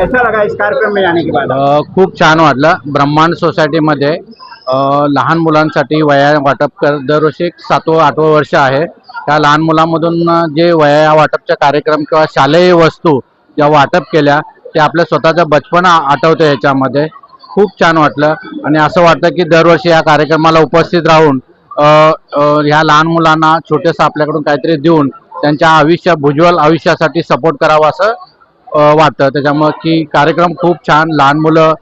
कैसा लगा इस कार्यक्रम में आने के बाद? खूप छान वाटलं। ब्रह्मांड सोसायटीमध्ये लहान मुलांसाठी वह्या वाटप दरवर्षी 7व-8व वर्ष आहे। त्या लहान मुलांमधून जे वह्या वाटपचा कार्यक्रम किंवा शालेय वस्तू ज्या वाटप केल्या ते आपल्या स्वतःचा बचपन आठवतं याच्यामध्ये। खूप छान वाटलं आणि असं वाटतं की दरवर्षी या कार्यक्रमाला उपस्थित राहून ह्या लहान मुलांना छोटेसं आपल्याकडून काहीतरी देऊन त्यांच्या उज्ज्वल आयुष्यासाठी सपोर्ट करावा असं वाटतं। त्याच्यामुळे की कार्यक्रम खूप छान। लहान मुलं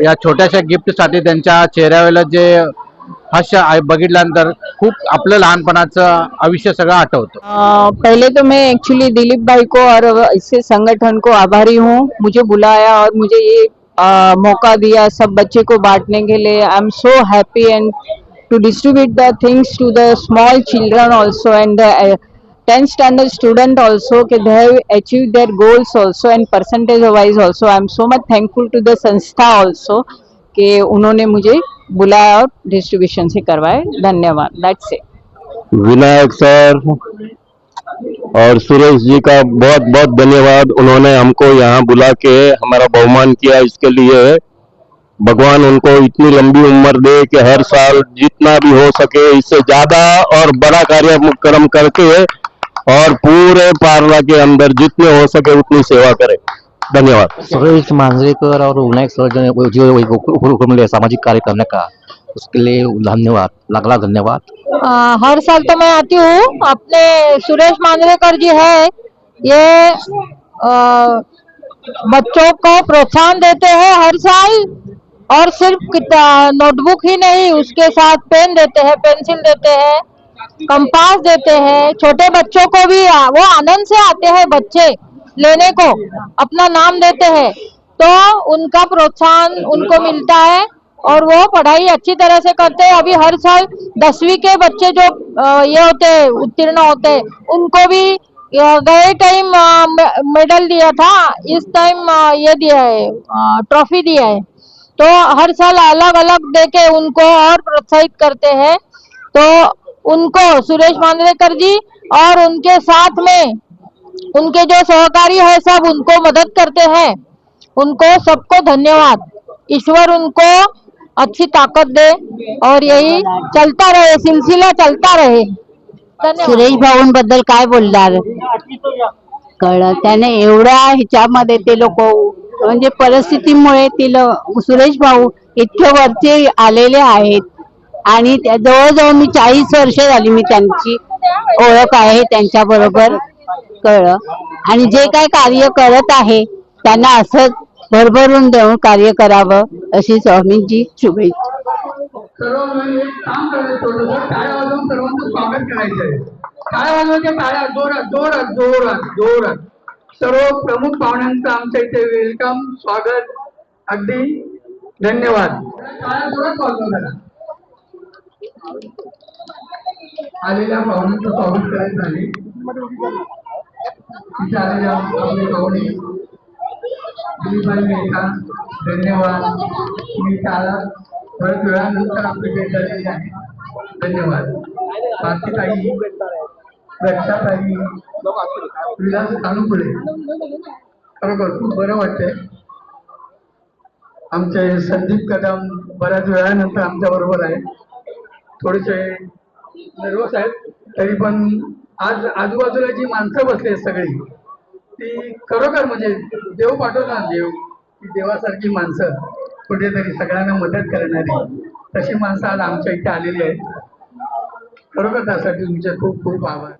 या छोट्याशा गिफ्टसाठी त्यांच्या चेहऱ्यावर जे हास्य बघितल्यानंतर खूप आपलं लहानपणाचं आयुष्य सगळं आठवतं। पहले तो मैं एक्चुअली दिलीप भाई को और इससे संगठन को आभारी हूँ, मुझे बुलाया और मुझे ये मौका दिया सब बच्चे को बांटने के लिए। I am so happy and to distribute the things to the small children also and the 10th standard student also कि they have achieved their goals also and percentage wise also I am so much thankful to the संस्था also कि उन्होंने मुझे बुलाया और distribution से करवाए। धन्यवाद। That's it. Vinayak sir और सुरेश जी का बहुत बहुत धन्यवाद। उन्होंने हमको यहाँ बुला के हमारा बहुमान किया, इसके लिए भगवान उनको इतनी लंबी उम्र दे कि हर साल जितना भी हो सके इससे ज्यादा और बड़ा कार्यक्रम करके और पूरे पार्ला के अंदर जितने हो सके उतनी सेवा करें। धन्यवाद। सुरेश मांजरेकर और विनायक सर जो मिले सामाजिक कार्य करने का, उसके लिए धन्यवाद, लाख धन्यवाद। हर साल तो मैं आती हूँ। अपने सुरेश मांजरेकर जी है ये बच्चों को प्रोत्साहन देते हैं हर साल और सिर्फ नोटबुक ही नहीं उसके साथ पेन देते हैं, पेंसिल देते हैं, कंपास देते हैं। छोटे बच्चों को भी वो आनंद से आते हैं बच्चे लेने को, अपना नाम देते हैं तो उनका प्रोत्साहन उनको मिलता है और वो पढ़ाई अच्छी तरह से करते हैं। अभी हर साल 10वीं के बच्चे जो ये होते हैं उत्तीर्ण होते हैं उनको भी गए टाइम मेडल दिया था, इस टाइम ये दिया है ट्रॉफी दिया है। तो हर साल अलग अलग देके उनको और प्रोत्साहित करते हैं। तो उनको सुरेश मांजरेकर जी और उनके साथ में उनके जो सहकारी है सब उनको मदद करते हैं, उनको सबको धन्यवाद। ईश्वर उनको अच्छी ताकत दे और यही चलता रहे, सिलसिला चलता रहे। सुरेश भाऊंबद्दल काय बोलणार, कळलं त्याने एवढ्या ह्याच्यामध्ये ते लोक म्हणजे परिस्थितीमुळे ते सुरेश भाऊ इतके वरती आलेले आहेत आणि जवळजवळ मी 40 वर्ष झाली मी त्यांची ओळख आहे त्यांच्या बरोबर, कळलं। आणि जे काय कार्य करत आहे त्यांना असंच भरभरून देऊन कार्य करावं अशी स्वामींची शुभेच्छा। सर्वांनी एक काम करायचं होतं, टाळ्या वाजवून सर्वांचं स्वागत करायचं आहे। टाळ्या वाजवायच्या, टाळ्या जोरात जोरात जोरात जोरात। सर्व प्रमुख पाहुण्यांचं आमच्या इथे वेलकम, स्वागत, अगदी धन्यवाद। टाळ्या जोरात वाजवा। आलेल्या पाहुण्यांचं स्वागत करायचं आहे। इथे आलेल्या आपले पाहुणे दिलीपभाई मेहता, धन्यवाद। मी टाळा बऱ्याच वेळानंतर आपले भेट झालेली आहे, धन्यवाद। भारतीताई, रक्षाताई, विलास तानुपुळे, खरोखर खूप बरं वाटतंय। आमचे संदीप कदम बऱ्याच वेळानंतर आमच्या बरोबर आहे, थोडेसे नर्वस आहेत तरी पण आज आजूबाजूला जी माणसं बसली सगळी ती खरोखर म्हणजे देव पाठवला, देव ती देवासारखी माणसं कुठेतरी सगळ्यांना मदत करणारी तशी माणसं आज आमच्या इथे आलेली आहेत। खरोखर त्यासाठी तुमचे खूप खूप आभार।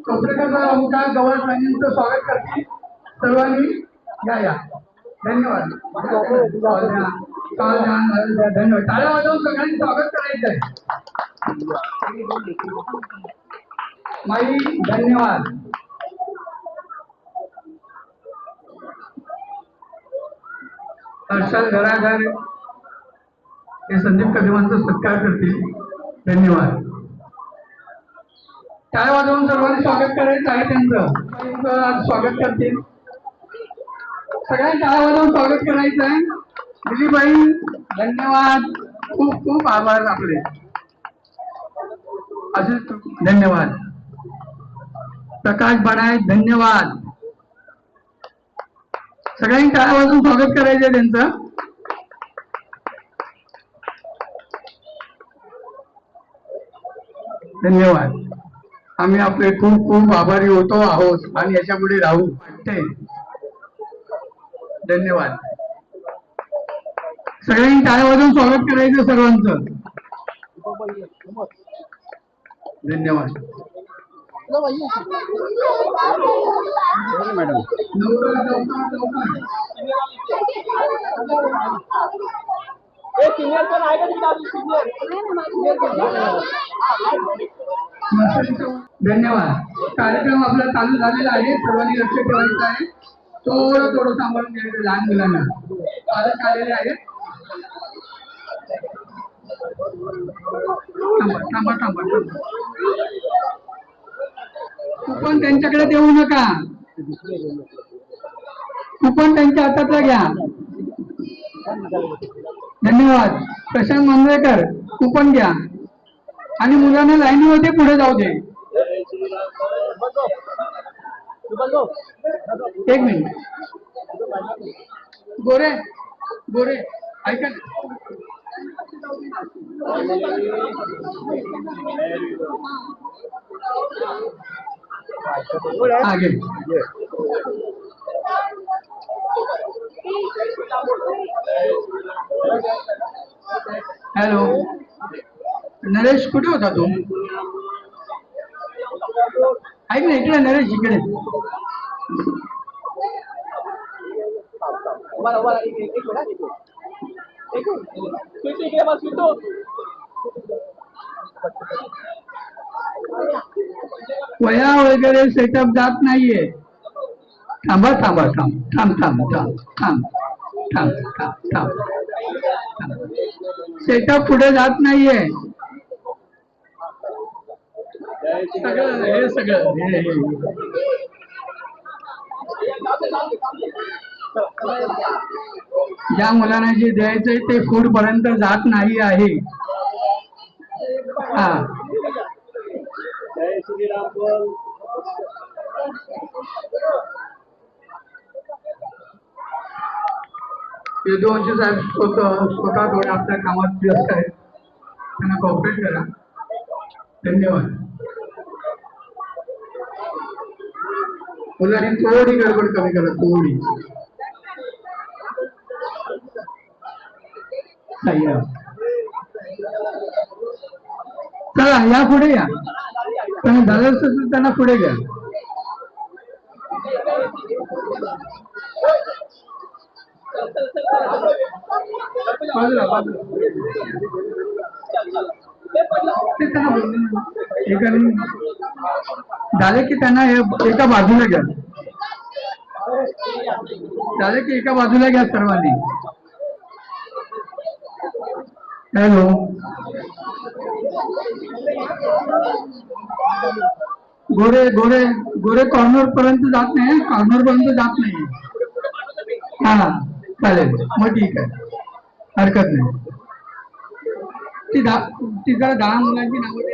कपडेकर आमच्या गव्हर्नमेंटचं स्वागत करतील सर्वांनी, या धन्यवाद। धन्यवाद। टाळ्या वाजवून सगळ्यांनी स्वागत करायचं आहे। माई धन्यवाद। हर्षल घराघर हे संदीप कदमांचा सत्कार करतील, धन्यवाद। टाळ्या वाजवून सर्वांनी स्वागत करायचं आहे त्यांचं, आज स्वागत करतील सगळ्यांनी, टाळ्या वाजवून स्वागत करायचं आहे। दिलीपभाई धन्यवाद, खूप खूप आभार आपले, असेच धन्यवाद। प्रकाश बनाय, धन्यवाद. सगळ्यांनी टाळ्या वाजून स्वागत करायचं त्यांचं. धन्यवाद. आम्ही आपले खूप खूप आभारी होतो आहोत आणि याच्या पुढे राहू वाटते. धन्यवाद. सगळ्यांनी टाळ्या वाजून स्वागत करायचं सर्वांचं. धन्यवाद. मॅडम धन्यवाद. कार्यक्रम आपला चालू झालेला आहे. सर्वांनी लक्ष ठेवायचं आहे. थोडं सांभाळून घ्यायचं लहान मुलांना. पालक आलेले आहेत. थांबा. कुपन त्यांच्याकडे देऊ नका. कुपन त्यांच्या हातातला घ्या. धन्यवाद. प्रशांत मांजरेकर कुपन घ्या आणि मुलांना लाईनीमध्ये पुढे जाऊ दे. एक मिनिट. गोरे ऐका ना. आगे. हॅलो नरेश, कुठे होता तू? ऐक ना, इकडे नरेश, इकडे. वया वगैरे सेटअप जात नाहीये. थांब. सेटअप पुढे जात नाहीये. ज्या मुलांना जे द्यायचंय ते फूड पर्यंत जात नाही आहे. हा. यदुवंशी साहेब स्वतः थोडे आपल्या कामात व्यस्त आहेत. त्यांना कॉपरेट करा. धन्यवाद. मुलांनी थोडी गडबड कमी करा. थोडी. चला या पुढे या. पण झालं असेल त्यांना पुढे घ्या. झाले की त्यांना एका बाजूला घ्या. सर्वांनी. हॅलो गोरे कॉर्नर पर्यंत जात नाही. हा चालेल. मग ठीक आहे, हरकत नाही. ती जरा 10 मुलांची नावं दे.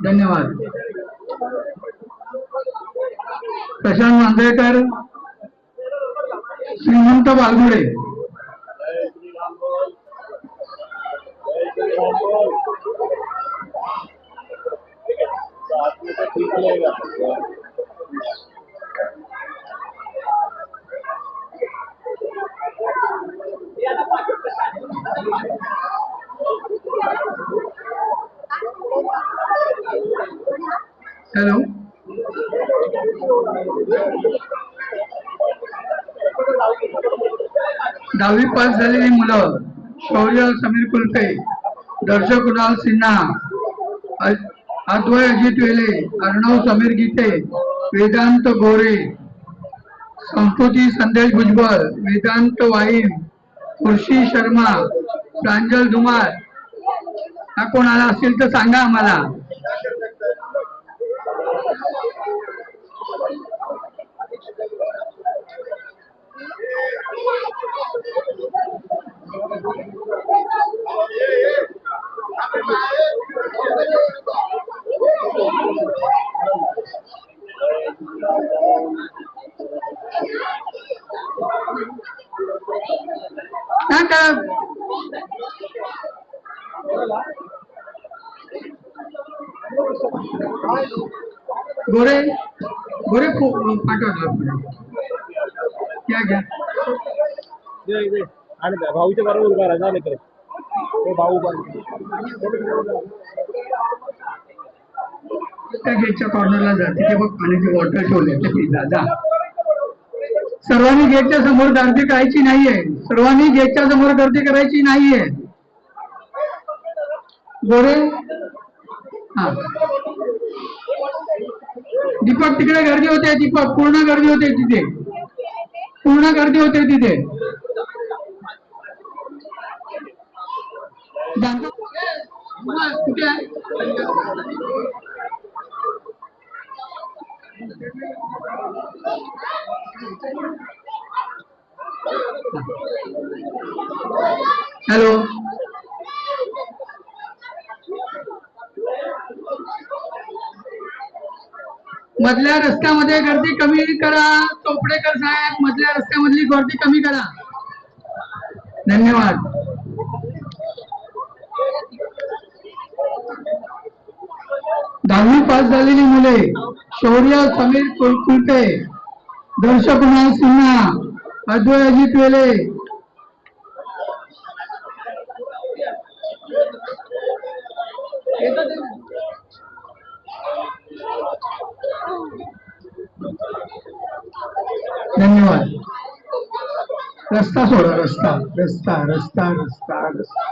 धन्यवाद. प्रशांत मांजरेकर, श्रीमंत बालगुडे. हॅलो दहावी पास झालेली मुलं शौर्य समीर कुलते, दर्शक कुणाल सिन्हा, अद्वय अजित वेले, अर्णव समीर गीते, वेदांत गोरे, संस्कृती संदेश भुजबळ, वेदांत वाईम, खुर्शी शर्मा, प्रांजल धुमार हा कोण आला असेल तर सांगा आम्हाला. सांगा. गोरे गोरे पाठवलं क्या घ्या. भाऊच्या बरोबर उभा राहा झाले भाऊ त्या गेटच्या कॉर्नरला जा, तिथे बघ पाण्याची बॉटल ठेवले तिथे जा. सर्वांनी गेटच्या समोर गर्दी करायची नाहीये. सर्वांनी गेटच्या समोर गर्दी करायची नाहीये. गोरे हा दीपक तिकडे गर्दी होते. दीपक पूर्ण गर्दी होते तिथे. पूर्ण गर्दी होते तिथे. कुठे आहे. हॅलो मधल्या रस्त्यामध्ये गर्दी कमी करा. चोपडेकर साहेब मधल्या रस्त्यामधली गर्दी कमी करा. धन्यवाद. दहावी पास झालेली मुले शौर्य समीर कुलटे, दर्शक कुणाल सिन्हा, अद्वय अजित वेले, धन्यवाद. रस्ता सोडा. रस्ता रस्ता रस्ता रस्ता रस्ता.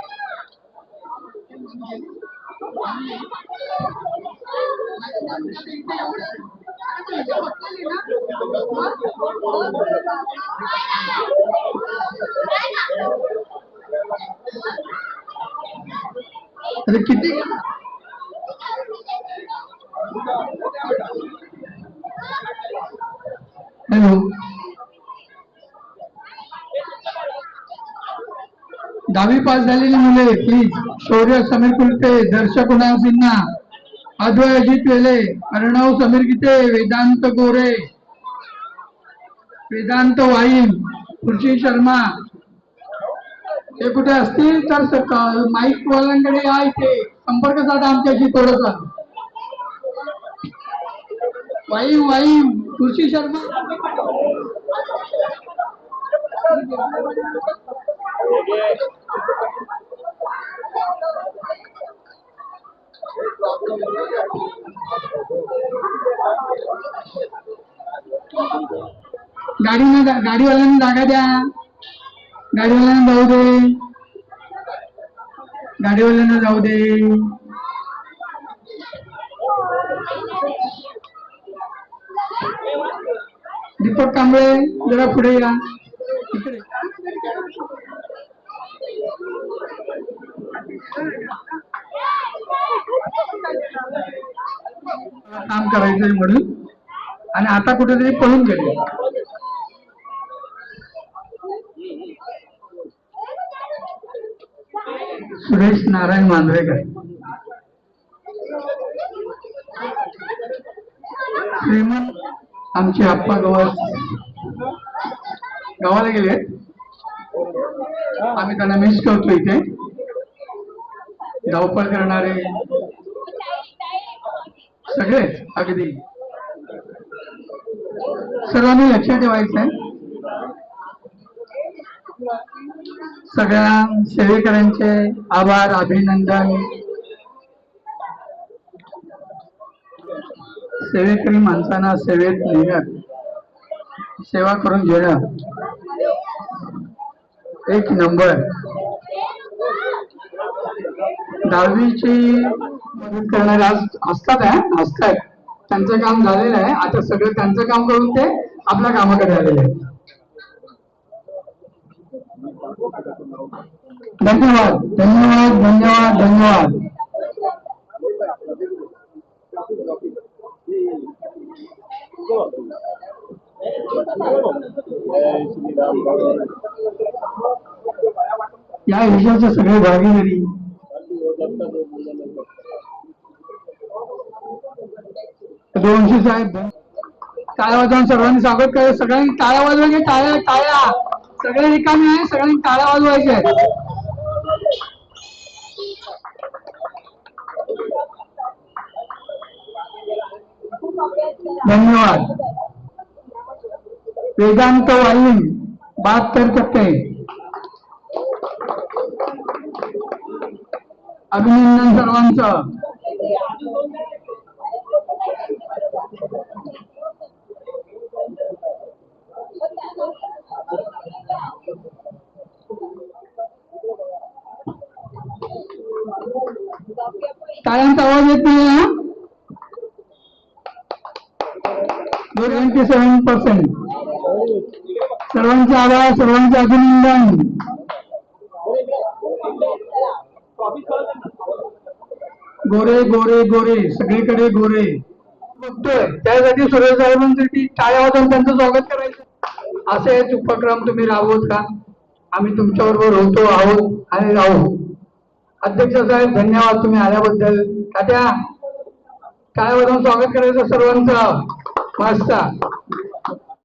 अरे किती हॅलो दहावी पास झालेली मुले प्लीज. शौर्य समीर कुलटे, दर्शक कुणाल सिन्हा, अद्वय अजित वेले, अर्णव समीर गीते, वेदांत गोरे, वेदांत वाईन, खुर्शी शर्मा हे कुठे असतील तर माईक वाल्यांकडे या. इथे संपर्क साधा आमच्याशी थोडसा. वाईन वाईन खुर्शी शर्मा. गाडीवाल्यांना जागा द्या. गाडीवाल्यांना जाऊ दे. गाडीवाल्यांना जाऊ दे. दीपक कांबळे जरा पुढे या. इकडे काम करायचंय म्हणून आणि आता कुठेतरी पळून गेले. सुरेश नारायण मांजरेकर, श्रीमंत आमचे आप्पा गावाला गेले. आम्ही त्यांना मिस करतो. इथे धावपळ करणारे सगळे अगदी सर्वांनी लक्षात ठेवायचं आहे. सगळ्या सेवेकरांचे आभार, अभिनंदन. सेवेकरी माणसांना सेवेत नेणं, सेवा करून घेणं एक नंबर. दहावीची मदत करणारे आज असतात. त्यांचं काम झालेलं आहे. आता सगळं त्यांचं काम करून ते आपल्या कामाकडे आलेले आहेत. धन्यवाद धन्यवाद धन्यवाद धन्यवाद. जय श्री राम बोल. या विषयाचे सगळे भागीदारी दोनशे साहेब टाळ्या वाजवून सर्वांनी स्वागत करायचं. सगळ्यांनी टाळ्या वाजवायचे. टाळ्या टाळ्या सगळे रिकामी आहे. सगळ्यांनी टाळ्या वाजवायच्या. धन्यवाद. वेदांत वाईन 72%. अभिनंदन सर्वांचं. टाळ्यांचा आवाज येत नाही ना. 97%. सर्वांचे आभार. सर्वांचे अभिनंदन. गोरे गोरे गोरे सगळीकडे गोरे बघतोय. त्यासाठी सुरेश साहेबांसाठी टाळ्या वाजवून त्यांचं स्वागत करायचं. असेच उपक्रम तुम्ही राबवत का. आम्ही तुमच्या बरोबर होतो आहोत आणि राहू. अध्यक्ष साहेब धन्यवाद तुम्ही आल्याबद्दल. तात्या टाळ्या वाजवून स्वागत करायचं सर्वांचं. मस्त.